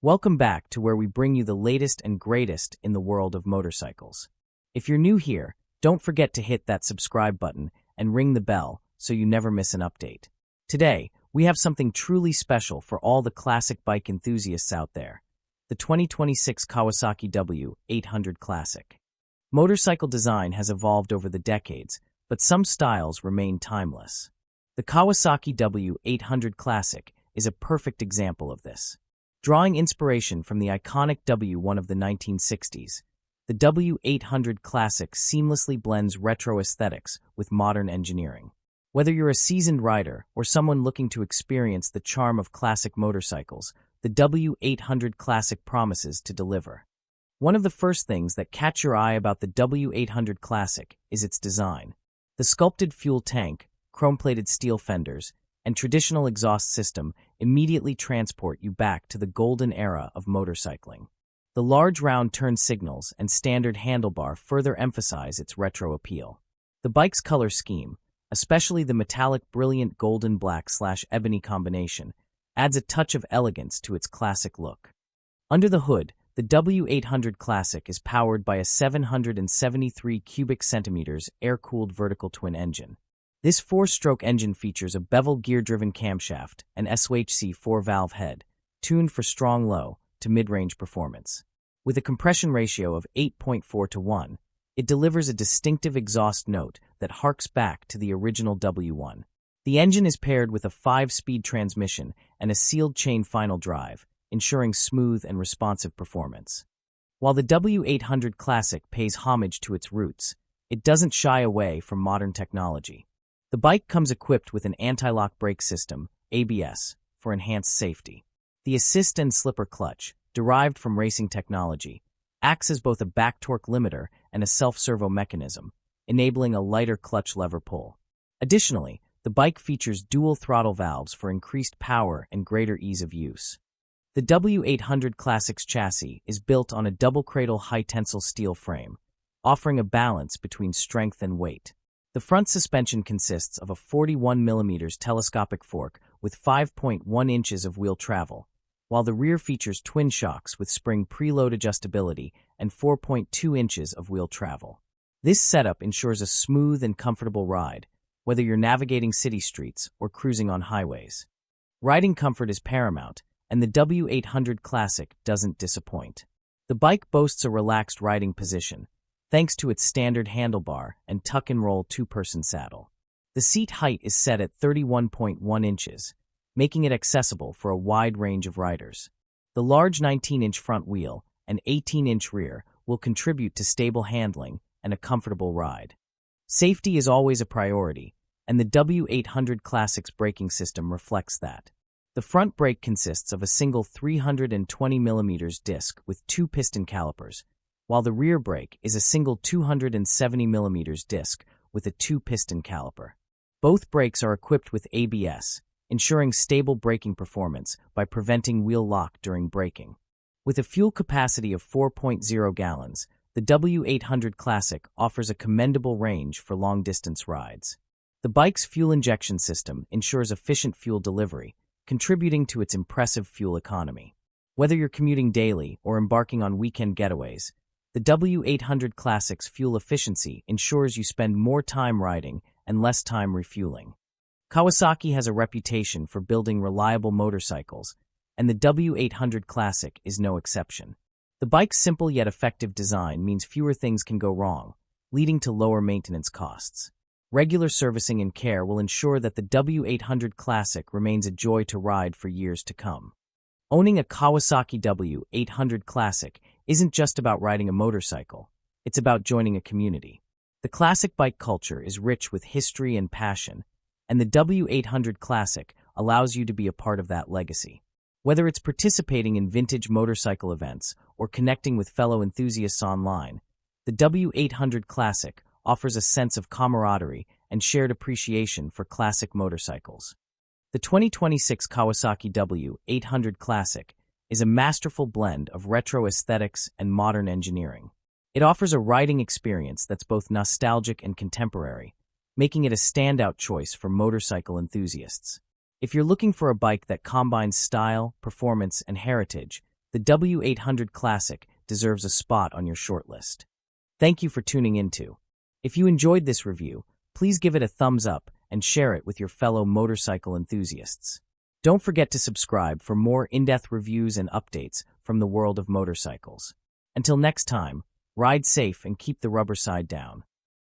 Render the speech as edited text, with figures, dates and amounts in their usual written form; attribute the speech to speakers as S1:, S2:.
S1: Welcome back to where we bring you the latest and greatest in the world of motorcycles. If you're new here, don't forget to hit that subscribe button and ring the bell so you never miss an update. Today, we have something truly special for all the classic bike enthusiasts out there: the 2026 Kawasaki W800 Classic. Motorcycle design has evolved over the decades, but some styles remain timeless. The Kawasaki W800 Classic is a perfect example of this. Drawing inspiration from the iconic W1 of the 1960s, the W800 Classic seamlessly blends retro aesthetics with modern engineering. Whether you're a seasoned rider or someone looking to experience the charm of classic motorcycles, the W800 Classic promises to deliver. One of the first things that catch your eye about the W800 Classic is its design. The sculpted fuel tank, chrome-plated steel fenders, and traditional exhaust system immediately transport you back to the golden era of motorcycling. The large round turn signals and standard handlebar further emphasize its retro appeal. The bike's color scheme, especially the metallic brilliant golden black/ebony combination, adds a touch of elegance to its classic look. Under the hood, the W800 Classic is powered by a 773 cubic centimeters air-cooled vertical twin engine. This four-stroke engine features a bevel gear-driven camshaft and SOHC 4-valve head, tuned for strong low to mid-range performance. With a compression ratio of 8.4:1, it delivers a distinctive exhaust note that harks back to the original W1. The engine is paired with a 5-speed transmission and a sealed chain final drive, ensuring smooth and responsive performance. While the W800 Classic pays homage to its roots, it doesn't shy away from modern technology. The bike comes equipped with an anti-lock brake system, ABS, for enhanced safety. The assist and slipper clutch, derived from racing technology, acts as both a back torque limiter and a self-servo mechanism, enabling a lighter clutch lever pull. Additionally, the bike features dual throttle valves for increased power and greater ease of use. The W800 Classic's chassis is built on a double-cradle high-tensile steel frame, offering a balance between strength and weight. The front suspension consists of a 41mm telescopic fork with 5.1 inches of wheel travel, while the rear features twin shocks with spring preload adjustability and 4.2 inches of wheel travel. This setup ensures a smooth and comfortable ride, whether you're navigating city streets or cruising on highways. Riding comfort is paramount, and the W800 Classic doesn't disappoint. The bike boasts a relaxed riding position, thanks to its standard handlebar and tuck-and-roll two-person saddle. The seat height is set at 31.1 inches, making it accessible for a wide range of riders. The large 19-inch front wheel and 18-inch rear will contribute to stable handling and a comfortable ride. Safety is always a priority, and the W800 Classic's braking system reflects that. The front brake consists of a single 320mm disc with two piston calipers, while the rear brake is a single 270mm disc with a two-piston caliper. Both brakes are equipped with ABS, ensuring stable braking performance by preventing wheel lock during braking. With a fuel capacity of 4.0 gallons, the W800 Classic offers a commendable range for long-distance rides. The bike's fuel injection system ensures efficient fuel delivery, contributing to its impressive fuel economy. Whether you're commuting daily or embarking on weekend getaways, the W800 Classic's fuel efficiency ensures you spend more time riding and less time refueling. Kawasaki has a reputation for building reliable motorcycles, and the W800 Classic is no exception. The bike's simple yet effective design means fewer things can go wrong, leading to lower maintenance costs. Regular servicing and care will ensure that the W800 Classic remains a joy to ride for years to come. Owning a Kawasaki W800 Classic isn't just about riding a motorcycle, it's about joining a community. The classic bike culture is rich with history and passion, and the W800 Classic allows you to be a part of that legacy. Whether it's participating in vintage motorcycle events or connecting with fellow enthusiasts online, the W800 Classic offers a sense of camaraderie and shared appreciation for classic motorcycles. The 2026 Kawasaki W800 Classic is a masterful blend of retro aesthetics and modern engineering. It offers a riding experience that's both nostalgic and contemporary, making it a standout choice for motorcycle enthusiasts. If you're looking for a bike that combines style, performance, and heritage, the W800 Classic deserves a spot on your shortlist. Thank you for tuning into. If you enjoyed this review, please give it a thumbs up and share it with your fellow motorcycle enthusiasts. Don't forget to subscribe for more in-depth reviews and updates from the world of motorcycles. Until next time, ride safe and keep the rubber side down.